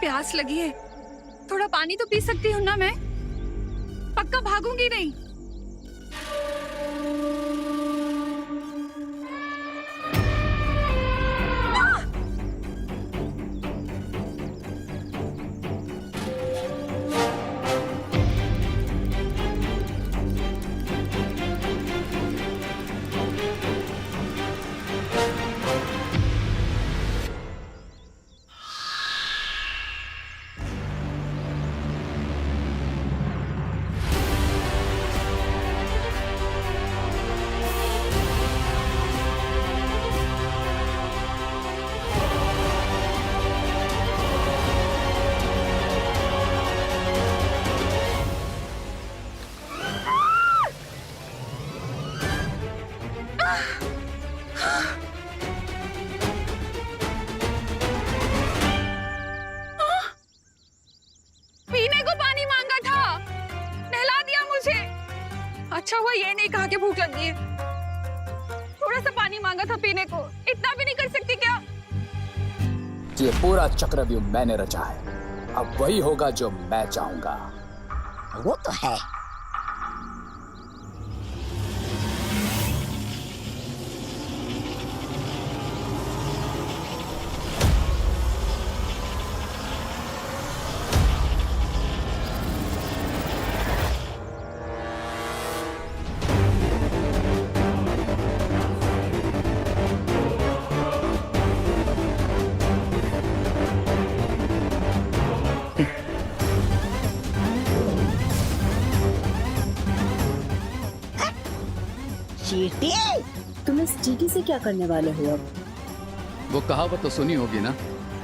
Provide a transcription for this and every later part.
प्यास लगी है, थोड़ा पानी तो पी सकती हूँ ना मैं? पक्का भागूंगी नहीं। पीने को पानी मांगा था, नहला दिया मुझे। अच्छा हुआ ये नहीं कहा कि भूख लगी है। थोड़ा सा पानी मांगा था पीने को, इतना भी नहीं कर सकती क्या? ये पूरा चक्रव्यूह मैंने रचा है, अब वही होगा जो मैं चाहूंगा। वो तो है। चींटी, तुम इस चींटी से क्या करने वाले हो अब? वो कहावत तो सुनी होगी ना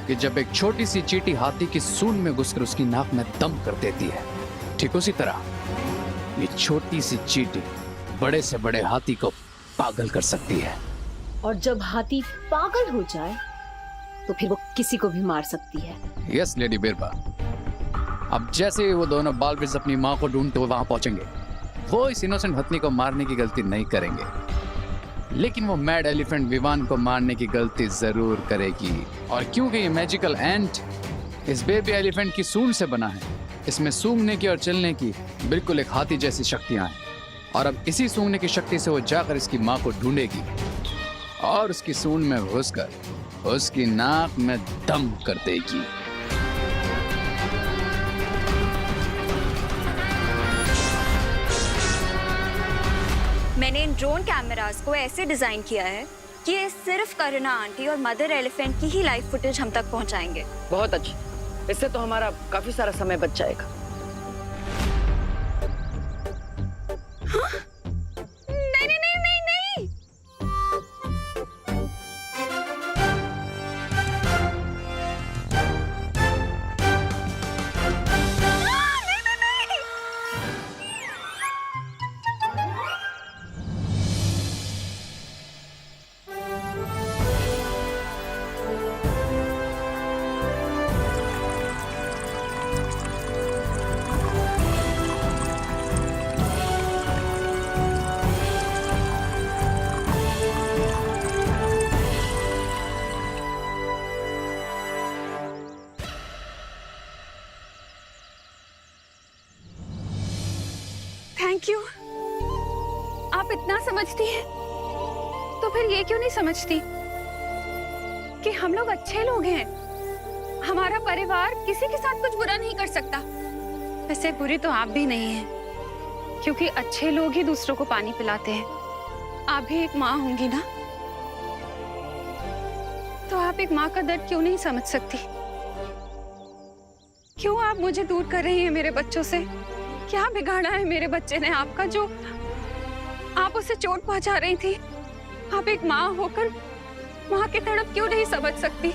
कि जब एक छोटी सी चींटी हाथी की सूंड में घुसकर उसकी नाक में दम कर देती है, ठीक उसी तरह ये छोटी सी चींटी बड़े से बड़े हाथी को पागल कर सकती है। और जब हाथी पागल हो जाए तो फिर वो किसी को भी मार सकती है। यस लेडी बिरबा। अब जैसे ही वो दोनों बालविज अपनी माँ को ढूंढते हुए वहां पहुंचेंगे, वो इस इनोसेंट हथनी को मारने की गलती नहीं करेंगे, लेकिन वो मैड एलिफेंट विवान को मारने की गलती जरूर करेगी। और क्योंकि ये मैजिकल एंट इस बेबी एलिफेंट की सूंड से बना है, इसमें सूंघने की और चलने की बिल्कुल एक हाथी जैसी शक्तियां हैं। और अब इसी सूंघने की शक्ति से वो जाकर इसकी माँ को ढूंढेगी और उसकी सूंड में घुसकर उसकी नाक में दम कर देगी। मैंने इन ड्रोन कैमरास को ऐसे डिजाइन किया है कि ये सिर्फ करुणा आंटी और मदर एलिफेंट की ही लाइव फुटेज हम तक पहुंचाएंगे। बहुत अच्छी, इससे तो हमारा काफी सारा समय बच जाएगा। हाँ? नहीं नहीं नहीं नहीं नहीं। नहीं नहीं नहीं। Thank you. आप इतना समझती हैं, तो फिर ये क्यों नहीं समझती कि हम लोग अच्छे लोग हैं। हमारा परिवार किसी के साथ कुछ बुरा नहीं कर सकता। वैसे बुरी तो आप भी नहीं हैं, क्योंकि अच्छे लोग ही दूसरों को पानी पिलाते हैं। आप भी एक माँ होंगी ना, तो आप एक माँ का दर्द क्यों नहीं समझ सकती? क्यों आप मुझे दूर कर रही हैं मेरे बच्चों से? क्या बिगाड़ा है मेरे बच्चे ने आपका जो आप उसे चोट पहुंचा रही थी? आप एक माँ होकर माँ की तड़प क्यों नहीं समझ सकती?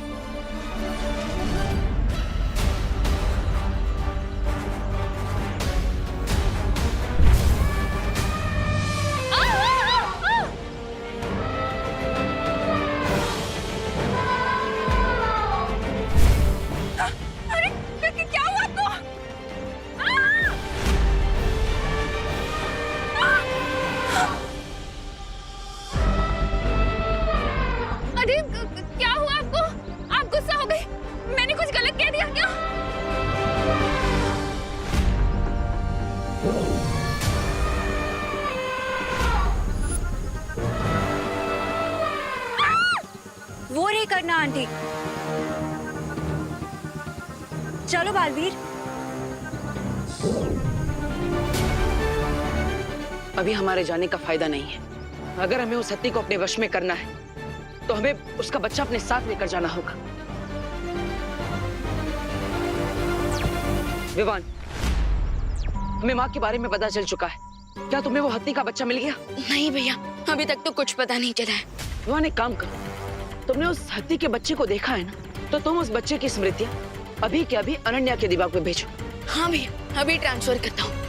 वो नहीं करना आंटी। चलो बालवीर। अभी हमारे जाने का फायदा नहीं है। अगर हमें उस हत्ती को अपने वश में करना है तो हमें उसका बच्चा अपने साथ लेकर जाना होगा। विवान, हमें माँ के बारे में पता चल चुका है। क्या तुम्हें वो हत्ती का बच्चा मिल गया? नहीं भैया, अभी तक तो कुछ पता नहीं चला है। विवान, एक काम करो, तुमने उस हत्ती के बच्चे को देखा है ना, तो तुम उस बच्चे की स्मृतियां अभी के अभी अनन्या के दिमाग में भेजो। हाँ भैया, अभी ट्रांसफर करता हूँ।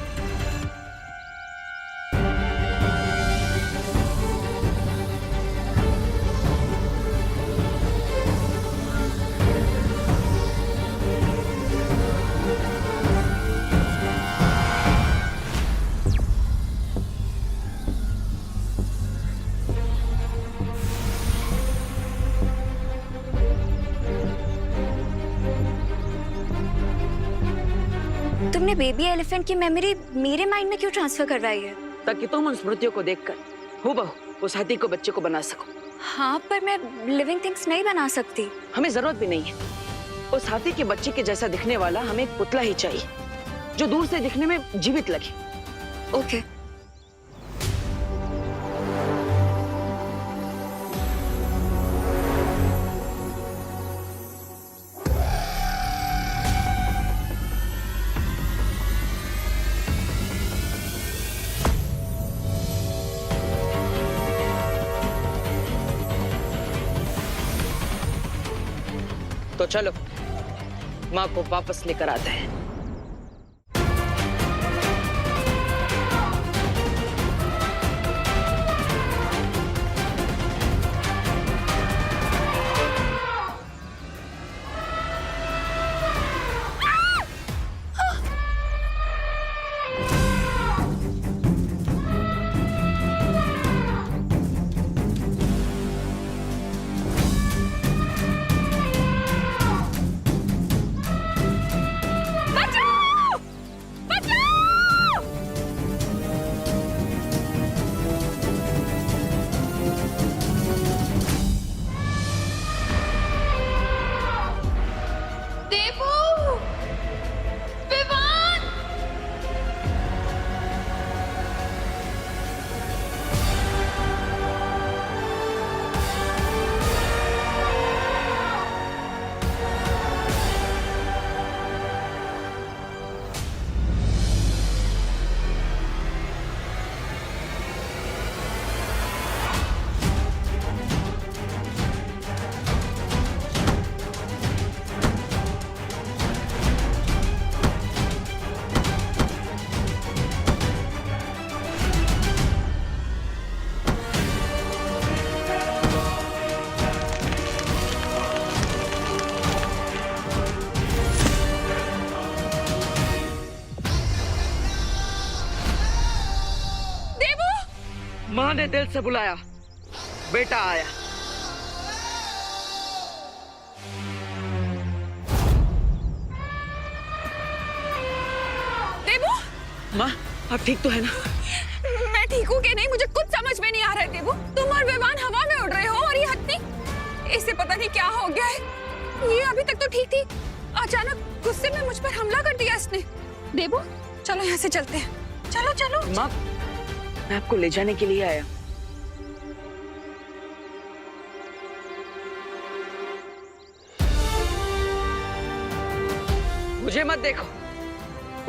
तुमने बेबी एलिफेंट की मेमोरी मेरे माइंड में क्यों ट्रांसफर करवाई है? ताकि तुम उन स्मृतियों को देखकर हूबहू उस हाथी को बच्चे को बना सको। हाँ, पर मैं लिविंग थिंग्स नहीं बना सकती। हमें जरूरत भी नहीं है। उस हाथी के बच्चे के जैसा दिखने वाला हमें एक पुतला ही चाहिए, जो दूर से दिखने में जीवित लगे। ओके। तो चलो माँ को वापस लेकर आते हैं। माँ ने दिल से बुलाया, बेटा आया। देवू, माँ आप ठीक तो है ना? मैं ठीक हूँ कि नहीं मुझे कुछ समझ में नहीं आ रहा है देवू। तुम और विवान हवा में उड़ रहे हो और ये हत्ती, इसे पता नहीं क्या हो गया है। ये अभी तक तो ठीक थी, अचानक गुस्से में मुझ पर हमला कर दिया इसने। देवू चलो यहाँ से चलते हैं। चलो चलो। माँ मैं आपको ले जाने के लिए आया। मुझे मत देखो,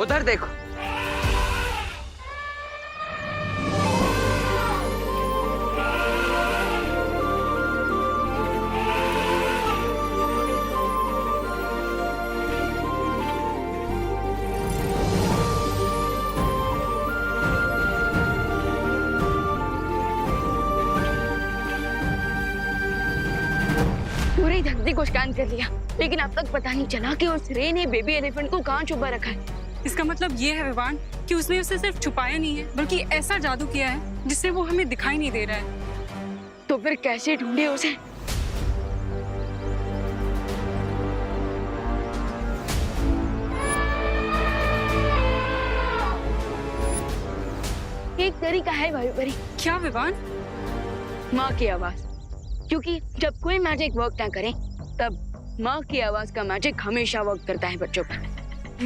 उधर देखो। पूरी धरती को स्कैन कर लिया, लेकिन अब तक पता नहीं चला कि उस रे ने बेबी एलिफेंट को कहाँ छुपा रखा है। इसका मतलब ये है विवान कि उसने उसे सिर्फ छुपाया नहीं है, बल्कि ऐसा जादू किया है जिससे वो हमें दिखाई नहीं दे रहा है। तो फिर कैसे ढूंढे उसे? एक तरीका है वायु परी, क्या विवान? माँ की आवाज। क्योंकि जब कोई मैजिक वर्क ना करे तब माँ की आवाज का मैजिक हमेशा वर्क करता है बच्चों पर।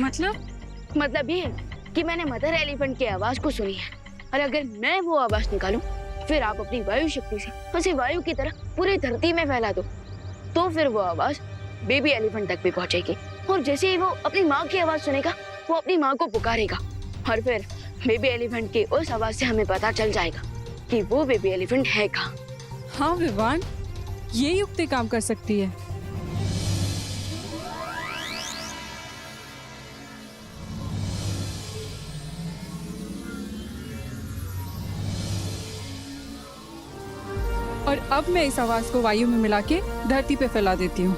मतलब ये है कि मैंने मदर एलिफेंट की आवाज को सुनी है, और अगर मैं वो आवाज निकालूं, फिर आप अपनी वायु शक्ति से उसे वायु की तरह पूरी धरती में फैला दो, तो फिर वो आवाज बेबी एलिफेंट तक भी पहुंचेगी। और जैसे ही वो अपनी माँ की आवाज सुनेगा, वो अपनी माँ को पुकारेगा, और फिर बेबी एलिफेंट की उस आवाज से हमें पता चल जाएगा कि वो बेबी एलिफेंट है कहाँ। हाँ विवान, ये युक्ति काम कर सकती है। और अब मैं इस आवाज को वायु में मिला के धरती पे फैला देती हूँ।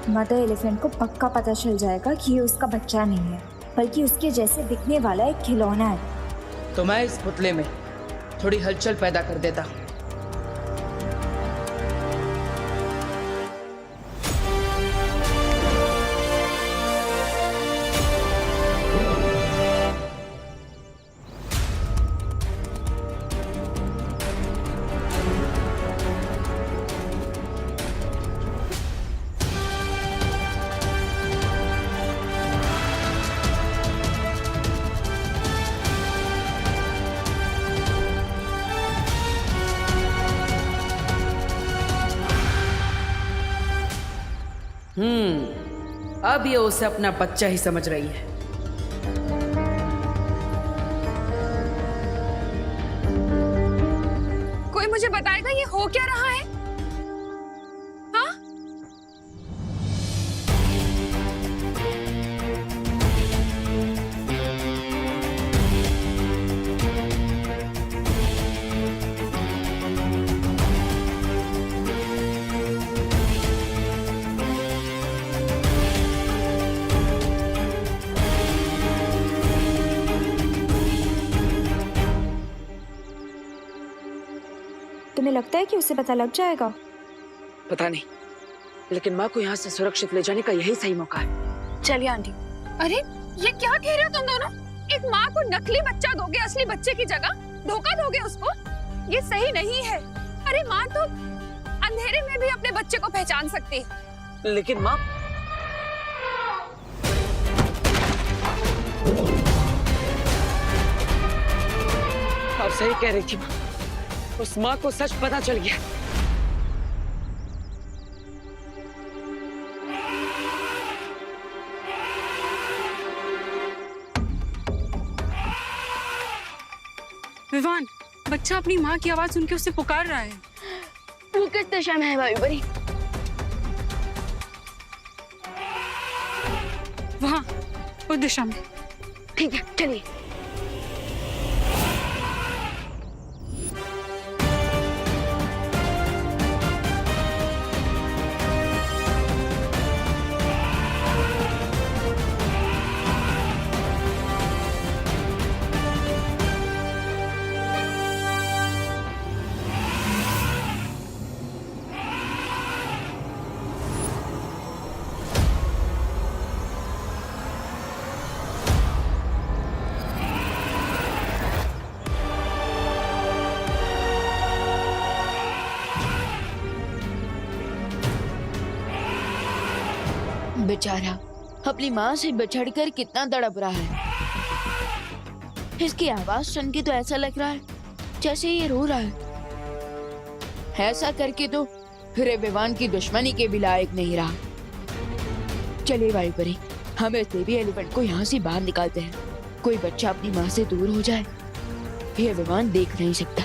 मदर एलिफेंट को पक्का पता चल जाएगा कि ये उसका बच्चा नहीं है, बल्कि उसके जैसे दिखने वाला एक खिलौना है। तो मैं इस पुतले में थोड़ी हलचल पैदा कर देता हूँ। अब ये उसे अपना बच्चा ही समझ रही है। कोई मुझे बताएगा ये हो क्या रहा है? हाँ? तुम्हें लगता है कि उसे पता लग जाएगा? पता नहीं, लेकिन माँ को यहाँ से सुरक्षित ले जाने का यही सही मौका है। चलिए आंटी। अरे ये क्या कह रहे हो तुम दोनों? एक माँ को नकली बच्चा दोगे असली बच्चे की जगह? धोखा दोगे उसको? ये सही नहीं है। अरे माँ तो अंधेरे में भी अपने बच्चे को पहचान सकती है। लेकिन माँ, आप सही कह रही थी माँ, उस माँ को सच पता चल गया। विवान, बच्चा अपनी माँ की आवाज सुन के उसे पुकार रहा है। वो किस दिशा में है वायु परी? वहाँ, उस दिशा में। ठीक है, चलिए। बेचारा अपनी माँ से बिछड़कर कितना तड़प रहा है। इसकी आवाज सुन के तो ऐसा लग रहा है जैसे ये रो रहा है। ऐसा करके तो फिर विवान की दुश्मनी के भी लायक नहीं रहा। चलिए वायु परी, हम इस बेबी एलिफेंट को यहाँ से बाहर निकालते हैं। कोई बच्चा अपनी माँ से दूर हो जाए, ये विवान देख नहीं सकता।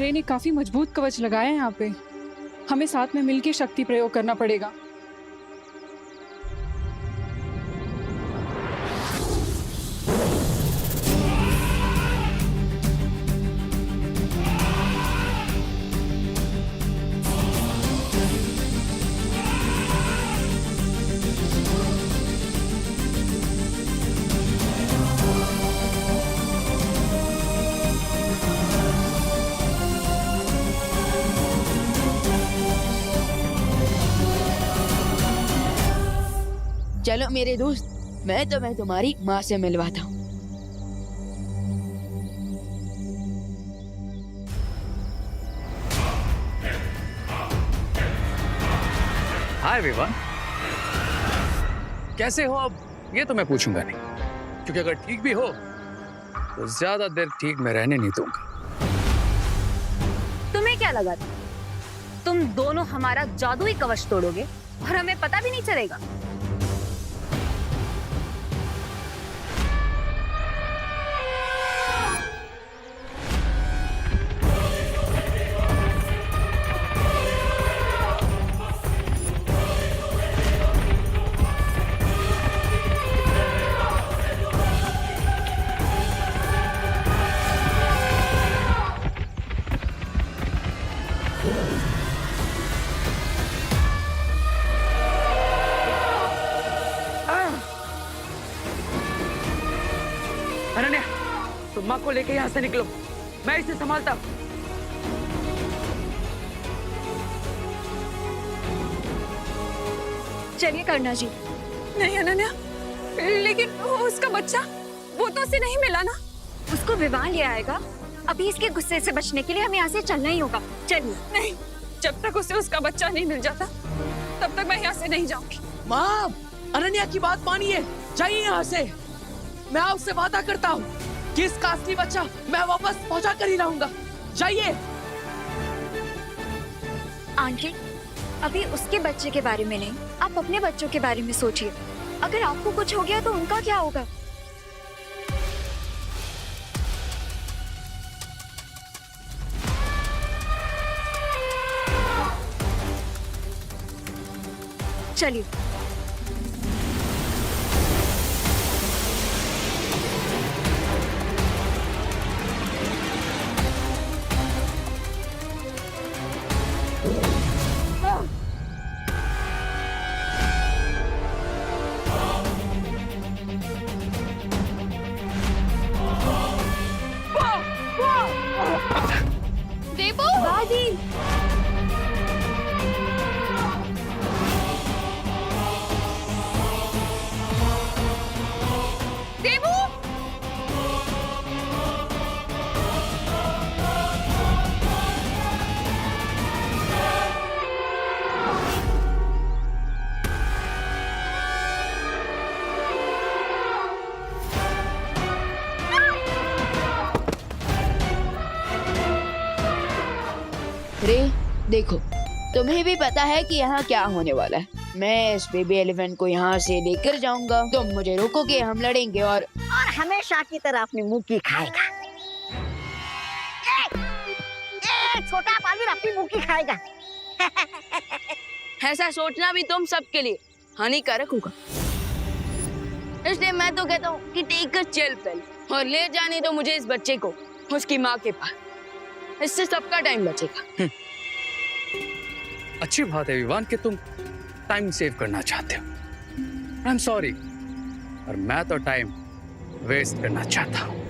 रे ने काफी मजबूत कवच लगाया है यहाँ पे। हमें साथ में मिलकर शक्ति प्रयोग करना पड़ेगा। चलो मेरे दोस्त, मैं तुम्हें तुम्हारी माँ से मिलवाता हूँ। हाय विवान, कैसे हो? अब ये तो मैं पूछूंगा नहीं, क्योंकि अगर ठीक भी हो तो ज्यादा देर ठीक में रहने नहीं दूंगा। तुम्हें क्या लगा था तुम दोनों हमारा जादुई कवच तोड़ोगे और हमें पता भी नहीं चलेगा? अनन्या, तुम माँ को लेके यहाँ से निकलो, मैं इसे संभालता हूँ। चलिए करना जी। नहीं अनन्या, लेकिन वो उसका बच्चा, वो तो उसे नहीं मिला ना। उसको विवान ले आएगा। अभी इसके गुस्से से बचने के लिए हमें यहाँ से चलना ही होगा। चलिए। नहीं, जब तक उसे उसका बच्चा नहीं मिल जाता तब तक मैं यहाँ से नहीं जाऊंगी। माँ, अनन्या की बात मानिए, जाइए यहाँ से। मैं आपसे वादा करता हूँ कि इसका असली बच्चा मैं वापस पहुँचा कर ही रहूंगा। जाइए। आंटी, अभी उसके बच्चे के बारे में नहीं, आप अपने बच्चों के बारे में सोचिए। अगर आपको कुछ हो गया तो उनका क्या होगा? चलिए। देवू, दादी। देवू, रे, देखो, तुम्हें भी पता है कि यहाँ क्या होने वाला है। मैं इस बेबी एलिफेंट को यहाँ से लेकर जाऊंगा, तुम मुझे रोकोगे, हम लड़ेंगे और हमेशा की तरह अपनी मुंह की खाएगा। छोटा बालवीर अपनी मुंह की खाएगा। ऐसा सोचना भी तुम सबके लिए हानिकारक होगा। इसलिए मैं तो कहता हूँ कि टेक अ चिल पिल और ले जाने दो मुझे इस बच्चे को उसकी माँ के पास। इससे सबका टाइम बचेगा। अच्छी बात है विवान कि तुम टाइम सेव करना चाहते हो। आई एम सॉरी, और मैं तो टाइम वेस्ट करना चाहता हूँ।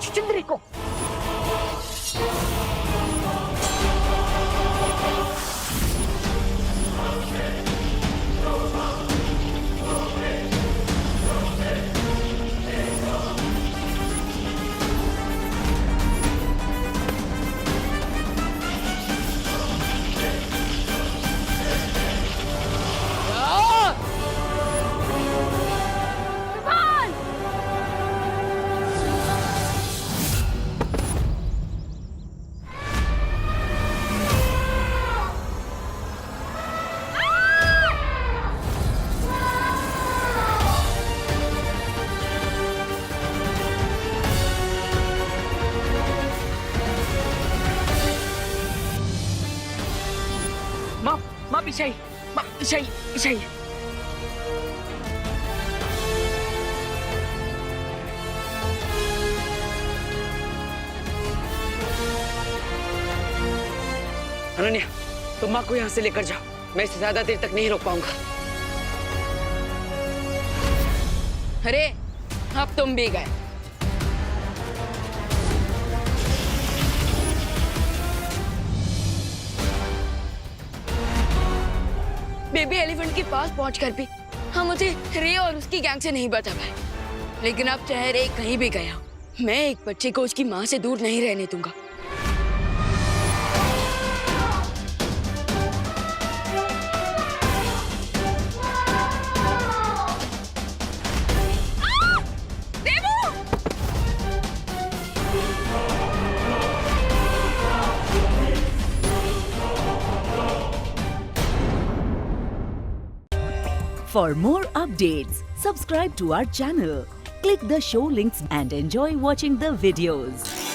छुचुंदरी को। माँ पीछे आई, माँ पीछे आई, पीछे आई। अनन्या, तुम माँ को यहाँ से लेकर जाओ, मैं इसे ज्यादा देर तक नहीं रोक पाऊंगा। अरे अब तुम भी गए। बेबी एलिफेंट के पास पहुंचकर भी हम मुझे रे और उसकी गैंग से नहीं बचा पाए, लेकिन अब चाहे रे कहीं भी गया, मैं एक बच्चे को उसकी माँ से दूर नहीं रहने दूंगा। For more updates, subscribe to our channel, click the show links and enjoy watching the videos.